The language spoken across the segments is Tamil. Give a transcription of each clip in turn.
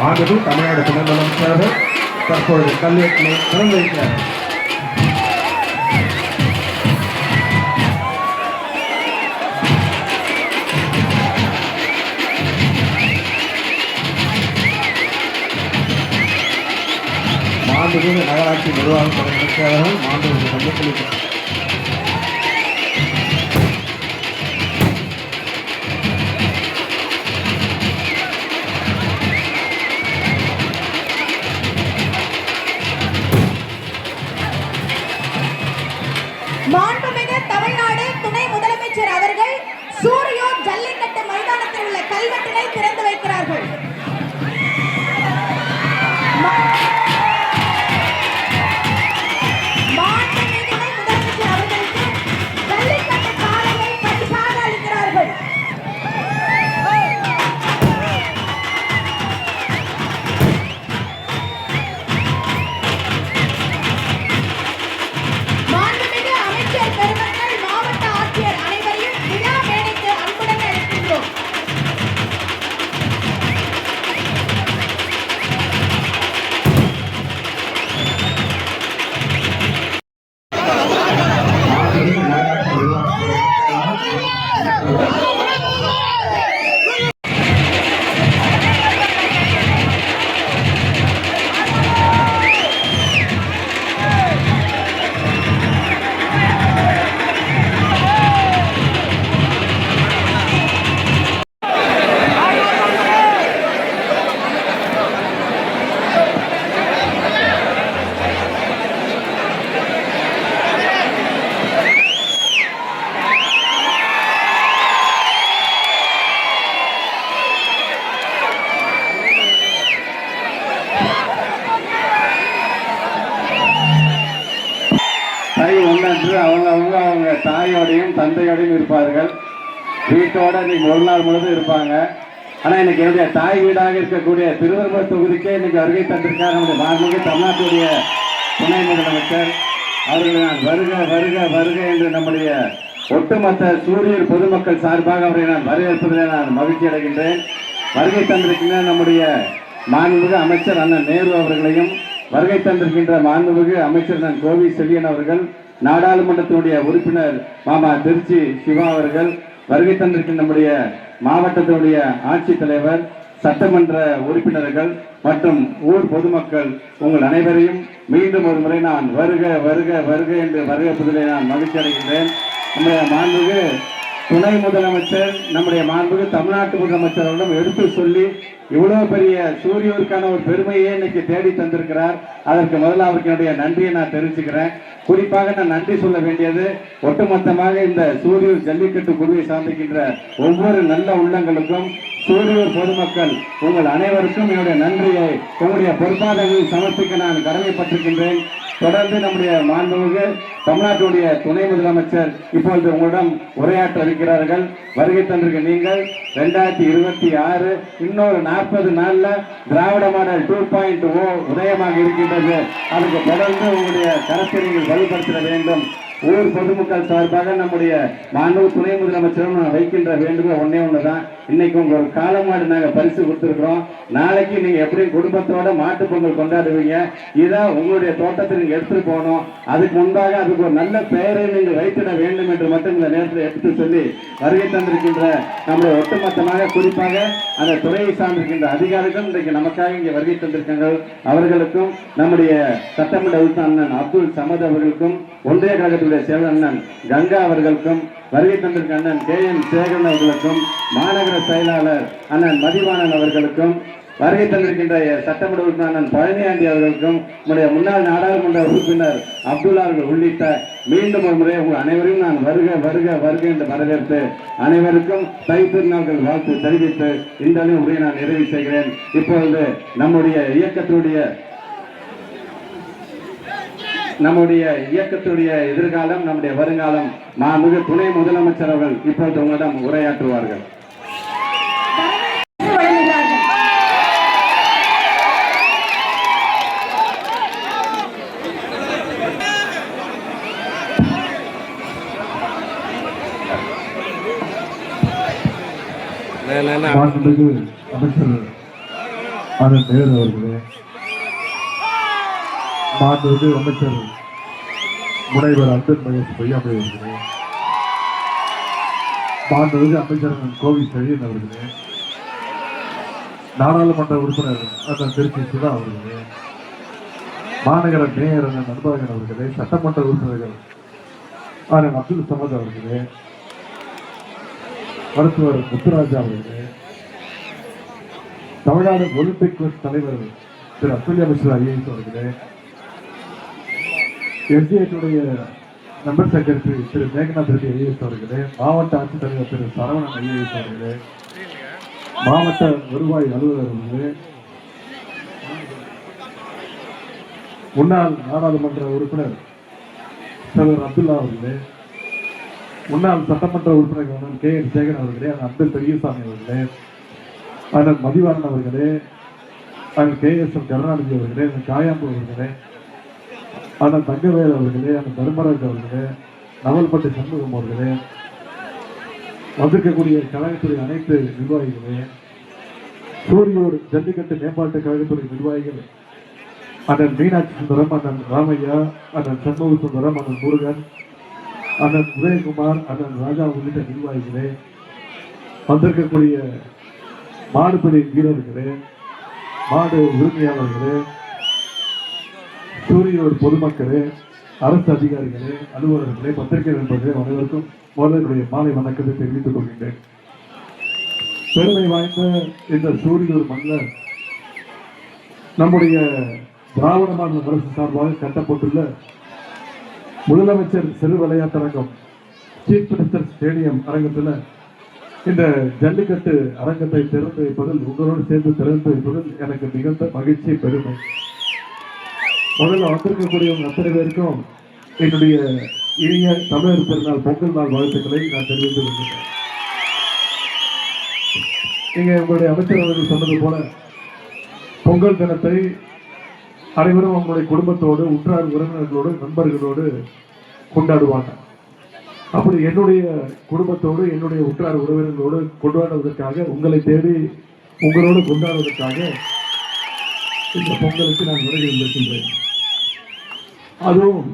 ஆகவே தமிழ்நாடு துணை முதலமைச்சர் தற்பொழுது கல்வெட்டினை திறந்து வைக்கிறார். மாண்புமிகு நகராட்சி நிர்வாகம் அமைச்சர்கள் மாண்புமிகு சந்திப்பளிக்கிறார். மாண்புமிகு தமிழ்நாடு துணை முதலமைச்சர் அவர்கள் சூரியோர் ஜல்லிக்கட்டு மைதானத்தில் உள்ள கல்வெட்டினை திறந்து வைக்கிறார்கள். மாண்புமிகு துணை முதலமைச்சர் அவர்களுக்கு ஜல்லிக்கட்டு காளையை பரிசாக அளிக்கிறார்கள். ஒன்றன்று அவங்க தாயோடையும் தந்தையோடையும் இருப்பார்கள். வீட்டோட இன்னைக்கு ஒரு நாள் முழுவதும் இருப்பாங்க. ஆனால் இன்னைக்கு என்னுடைய தாய் வீடாக இருக்கக்கூடிய திருவெரும்பூர் தொகுதிக்கே இன்னைக்கு வருகை தந்திருக்கார் நம்முடைய மாண்புமிகு தமிழ்நாட்டுடைய துணை முதலமைச்சர் அவர்களை நான் வருக வருக வருக என்று நம்முடைய ஒட்டுமொத்த சூரியர் பொதுமக்கள் சார்பாக அவரை நான் வரவேற்பதில் நான் மகிழ்ச்சி அடைகின்றேன். வருகை தந்திருக்கின்ற நம்முடைய மாண்புமிகு அமைச்சர் அண்ணன் நேரு அவர்களையும், வருகை தந்திருக்கின்ற மாண்புமிகு அமைச்சர் நான் கோவி செழியன் அவர்கள், நாடாளுமன்றத்தினுடைய உறுப்பினர் மாமா திருச்சி சிவா அவர்கள், வருகை தந்திருக்கின்ற நம்முடைய மாவட்டத்தினுடைய ஆட்சித்தலைவர், சட்டமன்ற உறுப்பினர்கள் மற்றும் ஊர் பொதுமக்கள் உங்கள் அனைவரையும் மீண்டும் ஒரு முறை நான் வருக வருக வருக என்று வரவேற்பதிலே நான் மகிழ்ச்சி அடைகின்றேன். நம்முடைய மாண்புமிகு துணை முதலமைச்சர் நம்முடைய மாண்புமிகு தமிழ்நாட்டு முதலமைச்சர் அவர்களும் எடுத்து சொல்லி இவ்வளவு பெரிய சூரியூருக்கான ஒரு பெருமையை இன்னைக்கு தேடி தந்திருக்கிறார். அதற்கு முதல்ல அவருக்கு என்னுடைய நன்றியை நான் தெரிவிச்சுக்கிறேன். குறிப்பாக நான் நன்றி சொல்ல வேண்டியது ஒட்டுமொத்தமாக இந்த சூரியூர் ஜல்லிக்கட்டு குழுவை சார்ந்திருக்கின்ற ஒவ்வொரு நல்ல உள்ளங்களுக்கும், சூரியூர் பொதுமக்கள் உங்கள் அனைவருக்கும் என்னுடைய நன்றியை உங்களுடைய பொறுப்பாளர்களில் சமர்ப்பிக்க நான் கடமைப்பட்டிருக்கின்றேன். தொடர்ந்து நம்முடைய மாண்புமிகு தமிழ்நாட்டுடைய துணை முதலமைச்சர் இப்பொழுது உங்களிடம் உரையாற்ற இருக்கிறார்கள். வருகை தந்திருக்க நீங்கள் 2026 இன்னொரு 40 நாள்ல திராவிட மாடல் 2.0 உதயமாக இருக்கின்றது. அதுக்கு தொடர்ந்து உங்களுடைய கருத்தை நீங்கள் வலுப்படுத்த வேண்டும். ஊர் பொதுமக்கள் சார்பாக நம்முடைய மாண்பு துணை முதலமைச்சரும் வைக்கின்ற வேண்டுகோள் ஒன்னே ஒண்ணுதான். இன்னைக்கு உங்க ஒரு காலமாடு நாங்க பரிசு கொடுத்திருக்கிறோம். நாளைக்கு நீங்க எப்படி குடும்பத்தோட மாட்டு பொங்கல் கொண்டாடுவீங்க. இதை உங்களுடைய தோட்டத்தை நீங்க எடுத்துட்டு போகணும். அதுக்கு முன்பாக அதுக்கு ஒரு நல்ல பெயரை நீங்கள் வைத்திட வேண்டும் என்று மட்டும் இந்த நேரத்தில் எடுத்து சொல்லி வருகை தந்திருக்கின்ற நம்முடைய ஒட்டுமொத்தமாக குறிப்பாக அந்த துறையை சார்ந்திருக்கின்ற அதிகாரிகள் இன்றைக்கு நமக்காக இங்கே வருகை தந்திருக்காங்க. அவர்களுக்கும் நம்முடைய சட்டமன்ற உறுப்பினர் அண்ணன் அப்துல் சமத் அவர்களுக்கும் ஒன்றிய கழகத்துடைய செயலர் அண்ணன் கங்கா அவர்களுக்கும் வருகை தந்திருக்க அண்ணன் KM சேகரன் அவர்களுக்கும் மாநகர செயலாளர் அண்ணன் மதிவாணன் அவர்களுக்கும் வருகை தந்திருக்கின்ற சட்டமன்ற உறுப்பினர் அண்ணன் பழனியாண்டி அவர்களுக்கும் நம்முடைய முன்னாள் நாடாளுமன்ற உறுப்பினர் அப்துல்லா அவர்கள் உள்ளிட்ட மீண்டும் ஒரு முறை உங்கள் அனைவரையும் நான் வருக வருக வருக என்று வரவேற்று அனைவருக்கும் தை திருநாள்கள் வாழ்த்து தெரிவித்து இந்த உரையை நான் நிறைவு செய்கிறேன். இப்பொழுது நம்முடைய இயக்கத்துடைய எதிர்காலம் நம்முடைய வருங்காலம் மாண்புமிகு துணை முதலமைச்சர் அவர்கள் இப்பொழுது உங்களிடம் உரையாற்றுவார்கள். மாண்புமிகு அமைச்சர் அண்ணன் நேரு அவர்களே, மாண்புமிகு அமைச்சர் முனைவர் அப்துல் மகேஷ் பொய்யாமொழி அவர்களே, மாண்புமிகு அமைச்சர் கோவி செழியன் அவர்களே, நாடாளுமன்ற உறுப்பினர் அண்ணன் திருச்சி சிவா அவர்களே, மாநகர மேயர் அண்ணன் அன்பழகன் அவர்களே, சட்டமன்ற உறுப்பினர்கள் அண்ணன் அப்துல் சமத் அவர்களே, மருத்துவர் முத்துராஜா அவர்களே, தமிழ்நாடு ஒலிம்பிக் தலைவர் திரு அத்துல்யா மிஸ்ரா ஐஏஎஸ் அவர்களே, எஸ்டிஏடைய நம்பர் செக்ரட்டரி திரு மேகநாத் ரெட்டி ஐஏஎஸ் அவர்களே, மாவட்ட ஆட்சித்தலைவர் திரு சரவணன் ஐஏஎஸ் அவர்களே, மாவட்ட வருவாய் அலுவலர் அவர்களே, முன்னாள் நாடாளுமன்ற உறுப்பினர் சகோதரர் அப்துல்லா அவர்களே, முன்னாள் சட்டமன்ற உறுப்பினர் KM சேகரன் அவர்களே, அப்துல் பெரியசாமி அவர்களே, அண்ணன் மதிவாணன் அவர்களே, அண்ணன் KSM கருணாநிதி அவர்களே, காயாம்பு அவர்களே, அண்ணன் தங்கவேல் அவர்களே, அண்ணன் தர்மராஜ் அவர்களே, நவல்பட்டு சண்முகம் அவர்களே, வந்திருக்கக்கூடிய கழகத்துறை அனைத்து நிர்வாகிகளே, சூரியூர் ஜல்லிக்கட்டு மேம்பாட்டு கழகத்துறை நிர்வாகிகள் அண்ணன் மீனாட்சி சுந்தரம், அண்ணன் ராமையா, அண்ணன் சண்முக சுந்தரம், அண்ணன் முருகன், அண்ணன் உதயகுமார், அண்ணன் ராஜா உள்ளிட்ட நிர்வாகிகளே, வந்திருக்கக்கூடிய மாடுபிடி வீரர்களே, மாடு உரிமையாளர்களே, சூரியூர் பொதுமக்களே, அரசு அதிகாரிகளே, அலுவலர்களே, பத்திரிகை நண்பர்களே, அனைவருக்கும் முதலுடைய மாலை வணக்கத்தை தெரிவித்துக் கொள்கின்றேன். பெருமை வாய்ந்த இந்த சூரியூர் மன்னர் நம்முடைய திராவிட மாடல் அரசு சார்பாக கட்டப்பட்டுள்ள முதலமைச்சர் சிறு விளையாட்டரங்கம் சீஃப் மினிஸ்டர் ஸ்டேடியம் அரங்கத்தில் இந்த ஜல்லிக்கட்டு அரங்கத்தை திறந்து வைப்பதில் உங்களோடு சேர்ந்து திறந்து வைப்பதில் எனக்கு மிகுந்த மகிழ்ச்சி பெருமை. முதல்ல வந்திருக்கக்கூடியவங்க அத்தனை பேருக்கும் என்னுடைய இனிய தமிழர் திருநாள் பொங்கல் நாள் வாழ்த்துக்களை நான் தெரிவித்துக் கொள்கிறேன். நீங்க உங்களுடைய அமைச்சர் அவர்கள் சொன்னது போல பொங்கல் தினத்தை அனைவரும் அவங்களுடைய குடும்பத்தோடு, உற்றார் உறவினர்களோடு, நண்பர்களோடு கொண்டாடுவாங்க. அப்படி என்னுடைய குடும்பத்தோடு, என்னுடைய உற்றார் உறவினர்களோடு கொண்டாடுவதற்காக, உங்களை தேடி உங்களோடு கொண்டாடுவதற்காக இந்த பொங்கலுக்கு நான் வருகை இருக்கின்றேன். அதுவும்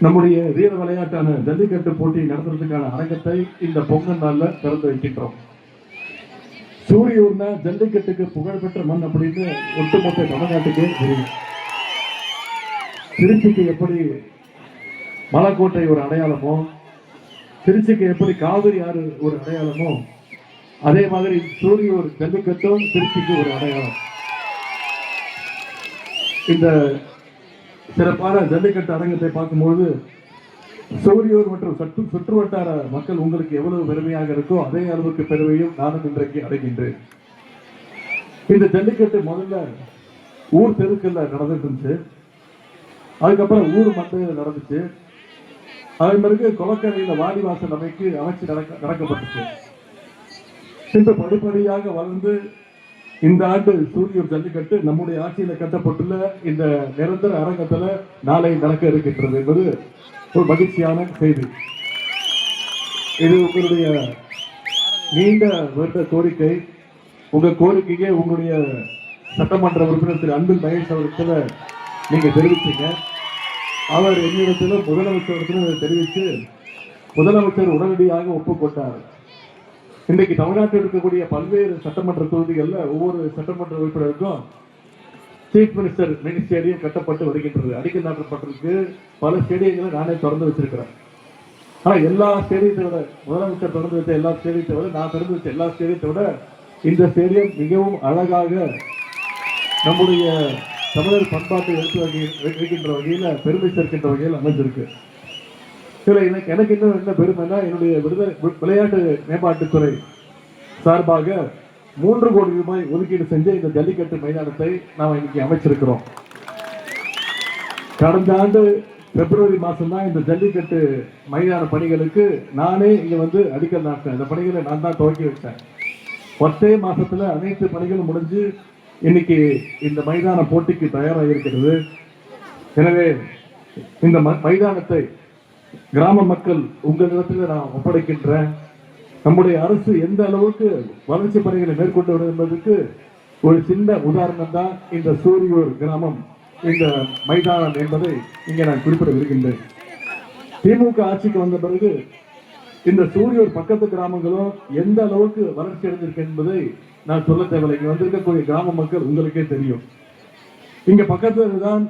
நம்முடைய வீர விளையாட்டான ஜல்லிக்கட்டு போட்டி நடத்துறதுக்கான அரங்கத்தை இந்த பொங்கல் நாள்ல திறந்து வைக்கின்றோம். சூரியூர்னா ஜல்லிக்கட்டுக்கு புகழ்பெற்ற மண் அப்படின்னு ஒட்டுமொத்த தமிழ்நாட்டுக்கே தெரியும். திருச்சிக்கு எப்படி மலைக்கோட்டை ஒரு அடையாளமோ, திருச்சிக்கு எப்படி காவிரி ஆறு ஒரு அடையாளமோ, அதே மாதிரி சூரியூர் ஜல்லிக்கட்டும் திருச்சிக்கு ஒரு அடையாளம். இந்த சிறப்பான ஜல்லிக்கட்டு அரங்கத்தை பார்க்கும்போது சூரியூர் மற்றும் சுற்று வட்டார மக்கள் உங்களுக்கு எவ்வளவு பெருமையாக இருக்கோ அதே அளவுக்கு பெருமையும் நானும் இன்றைக்கு அடைகின்றேன். இந்த ஜல்லிக்கட்டு முதல்ல ஊர் தெருக்கல்ல நடந்துட்டு இருந்துச்சு. அதுக்கப்புறம் ஊர் மந்தையில் நடந்துச்சு. அதன் பிறகு கொலக்கரையில வாடிவாசல் அமைச்சு நடக்கப்பட்டுச்சு. பின்பு படிப்படியாக வளர்ந்து இந்த ஆண்டு சூரியூர் ஜல்லிக்கட்டு நம்முடைய ஆட்சியில கட்டப்பட்டுள்ள இந்த நிரந்தர அரங்கத்துல நாளை நடக்க இருக்கின்றது என்பது ஒரு மகிழ்ச்சியான செய்தி. இது உங்களுடைய நீண்ட வருட கோரிக்கை. உங்க கோரிக்கையே உங்களுடைய சட்டமன்ற உறுப்பினர் திரு அன்பில் மகேஷ் அவர்கிட்ட நீங்க தெரிவிச்சீங்க. அவர் என்னிடத்திலும் முதலமைச்சரிடத்திலும் தெரிவித்து முதலமைச்சர் உடனடியாக ஒப்புக்கொண்டார். இன்றைக்கு தமிழ்நாட்டில் இருக்கக்கூடிய பல்வேறு சட்டமன்ற தொகுதிகளில் ஒவ்வொரு சட்டமன்ற உறுப்பினருக்கும் சீஃப் மினிஸ்டர் மினி ஸ்டேடியம் கட்டப்பட்டு வருகின்றது. அடிக்கல் நாட்டப்பட்டிருக்கு. பல ஸ்டேடியங்களை நானே திறந்து வச்சிருக்கிறேன். ஆனா எல்லா ஸ்டேடியத்தை விட, முதலமைச்சர் திறந்து வச்ச எல்லா ஸ்டேடியத்தை விட, நான் திறந்து வச்ச எல்லா ஸ்டேடியத்தை விட இந்த ஸ்டேடியம் மிகவும் அழகாக நம்முடைய தமிழர் பண்பாட்டை எடுத்து வைக்கின்ற வகையில, பெருமை சேர்க்கின்ற வகையில் அமைஞ்சிருக்கு. இதுல எனக்கு இன்னும் என்ன பெருமைன்னா, என்னுடைய விளையாட்டு மேம்பாட்டுத்துறை சார்பாக 3 கோடி ரூபாய் ஒதுக்கீடு செஞ்ச இந்த ஜல்லிக்கட்டு மைதானத்தை நாம் இன்னைக்கு அமைச்சிருக்கிறோம். கடந்த ஆண்டு பிப்ரவரி மாசம் தான் இந்த ஜல்லிக்கட்டு மைதான பணிகளுக்கு நானே இங்க வந்து அடிக்கல் நாட்டேன். இந்த பணிகளை நான் தான் துவக்கி வச்சேன். ஒற்றை மாசத்துல அனைத்து பணிகளும் முடிஞ்சு இன்னைக்கு இந்த மைதான போட்டிக்கு தயாராக இருக்கிறது. எனவே இந்த மைதானத்தை கிராம மக்கள் உங்களிடத்தில் நான் ஒப்படைக்கின்றேன். நம்முடைய அரசு எந்த அளவுக்கு வளர்ச்சி பணிகளை மேற்கொண்டு வருகிறது என்பதற்கு ஒரு சின்ன உதாரணம் தான் இந்த சூரியூர் கிராமம், இந்த மைதானம் என்பதை இங்கே நான் குறிப்பிட விரும்புகின்றேன். திமுக ஆட்சிக்கு வந்த பிறகு இந்த சூரியூர் பக்கத்து கிராமங்களும் எந்த அளவுக்கு வளர்ச்சி அடைந்திருக்கு என்பதை நான் சொல்ல தேவையில்லை. இங்க வந்திருக்கக்கூடிய கிராம மக்கள் உங்களுக்கே தெரியும். இங்க பக்கத்துல தான்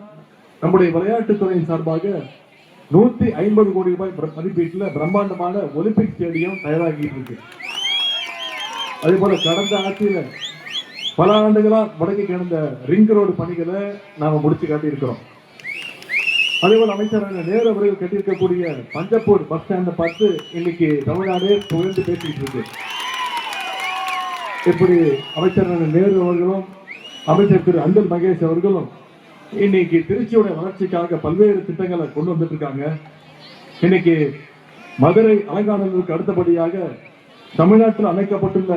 நம்முடைய விளையாட்டுத்துறையின் சார்பாக 150 கோடி ரூபாய் மதிப்பீட்டில் பிரம்மாண்டமான ஒலிம்பிக் ஸ்டேடியம் தயாராகிட்டு இருக்கு. அதே போல கடந்த ஆட்சியில பல ஆண்டுகளா முடங்கி கிடந்த ரிங் ரோடு பணிகளை நாம முடிச்சு காட்டியிருக்கிறோம். அதே போல அமைச்சர் நேரு அவர்கள் கட்டியிருக்கக்கூடிய பஞ்சப்பூர் பஸ் ஸ்டாண்டை பார்த்து இன்னைக்கு தமிழ்நாடே புகழ்ந்து பேசிட்டு இருக்கு. இப்படி அமைச்சர் நேரு அவர்களும் அமைச்சர் திரு அன்பில் மகேஷ் அவர்களும் இன்னைக்கு திருச்சியோட வளர்ச்சிக்காக பல்வேறு திட்டங்களை கொண்டு வந்துட்டு இருக்காங்க. இன்னைக்கு மதுரை அலங்காநல்லூருக்கு அடுத்தபடியாக தமிழ்நாட்டில் அமைக்கப்பட்டுள்ள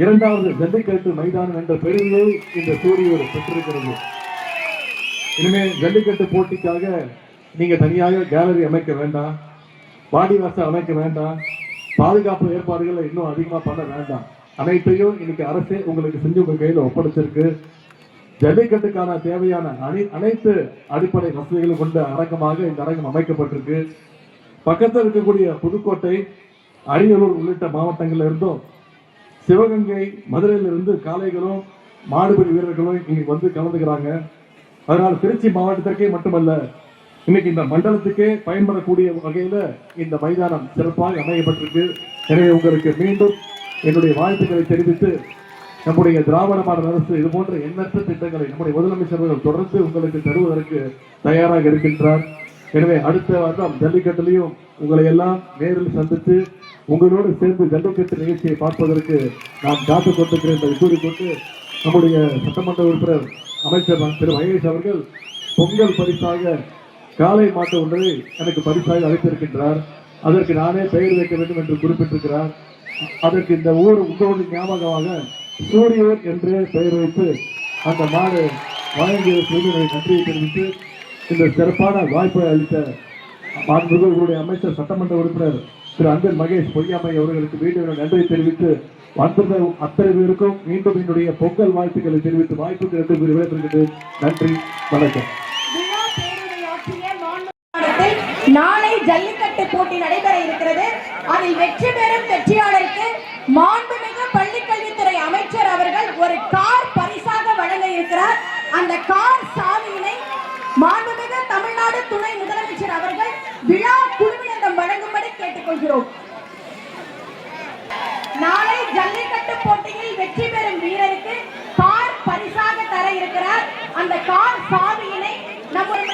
2வது ஜல்லிக்கட்டு மைதானம் என்ற பெருமையை இந்த சூரியூர் பெற்றிருக்கிறது. இனிமேல் ஜல்லிக்கட்டு போட்டிக்காக நீங்க தனியாக கேலரி அமைக்க வேண்டாம், வாடிவாசல் அமைக்க வேண்டாம், பாதுகாப்பு ஏற்பாடுகளை இன்னும் அதிகமா பண்ண வேண்டாம். அனைத்தையும் இன்னைக்கு அரசே உங்களுக்கு செஞ்சு உங்க கையில ஒப்படைச்சிருக்கு. ஜல்லிக்கட்டுக்கான தேவையான அனைத்து அடிப்படை வசதிகளும் கொண்ட அரங்கமாக இந்த அரங்கம் அமைக்கப்பட்டிருக்கு. பக்கத்தில் இருக்கக்கூடிய புதுக்கோட்டை, அரியலூர் உள்ளிட்ட மாவட்டங்கள்ல இருந்தும், சிவகங்கை, மதுரையிலிருந்து காளைகளும் மாடுபிடி வீரர்களும் இன்னைக்கு வந்து கலந்துக்கிறாங்க. அதனால திருச்சி மாவட்டத்திற்கே மட்டுமல்ல, இன்னைக்கு இந்த மண்டலத்துக்கே பயன்படக்கூடிய வகையில இந்த மைதானம் சிறப்பாக அமையப்பட்டிருக்கு. எனவே உங்களுக்கு மீண்டும் என்னுடைய வாழ்த்துக்களை தெரிவித்து, நம்முடைய திராவிட மாடல் அரசு இது போன்ற எண்ணற்ற திட்டங்களை நம்முடைய முதலமைச்சர்கள் தொடர்ந்து உங்களுக்கு தருவதற்கு தயாராக இருக்கின்றார். எனவே அடுத்த வருடம் ஜல்லிக்கட்டிலையும் உங்களை எல்லாம் நேரில் சந்தித்து உங்களோடு சேர்ந்து ஜல்லிக்கட்டு நிகழ்ச்சியை பார்ப்பதற்கு நான் காத்துக் கொண்டிருக்கிறேன் என்பதை கூறிக்கொண்டு, நம்முடைய சட்டமன்ற உறுப்பினர் அமைச்சர் திரு மகேஷ் அவர்கள் பொங்கல் பரிசாக காளை மாட்டு ஒன்றை எனக்கு பரிசாக அளித்திருக்கின்றார். அதற்கு நானே பெயர் வைக்க வேண்டும் என்று குறிப்பிட்டிருக்கிறார். அதற்கு இந்த ஊர் உங்களோடு ஞாபகமாக சூரியூர் என்று பெயர் வைத்து அந்த மாடு வழங்கிய சூரியனை நன்றியை தெரிவித்து, இந்த சிறப்பான வாய்ப்பை அளித்த மாண்புகளுடைய அமைச்சர் சட்டமன்ற உறுப்பினர் திரு அன்பில் மகேஷ் பொய்யாமை அவர்களுக்கு மீண்டும் நன்றியை தெரிவித்து, வந்திருந்த அத்தனை பேருக்கும் மீண்டும் என்னுடைய பொங்கல் வாழ்த்துக்களை தெரிவித்து வாய்ப்புக்கு நன்றி கூறி விடைபெறுகிறேன். நன்றி, வணக்கம். நாளை ஜல்லிக்கட்டு போட்டி நடைபெற இருக்கிறது. அதில் வெற்றி பெறும் வெற்றியாளருக்கு மாண்புமிகு பள்ளிக்கல்வித்துறை அமைச்சர் அவர்கள் ஒரு கார் பரிசாக வழங்க இருக்கிறார். அந்த கார் சாவியினை மாண்புமிகு தமிழ்நாடு துணை முதலமைச்சர் அவர்கள் விழா குழுவினரிடம் வழங்கும்படி கேட்டுக்கொள்கிறோம். நாளை ஜல்லிக்கட்டு போட்டியில் வெற்றி பெறும் வீரருக்கு கார் பரிசாக தர இருக்கிறார். அந்த கார் சாவியினை நம்முடைய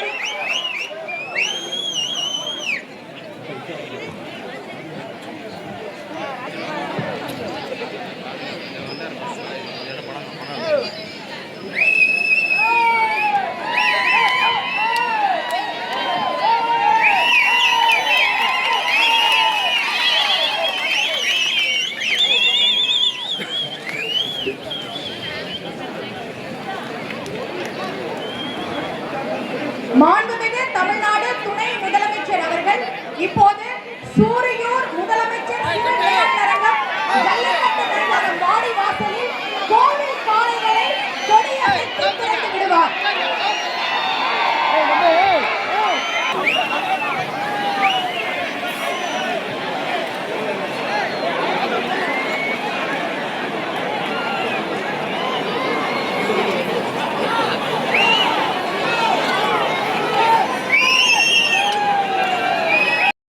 சூரிய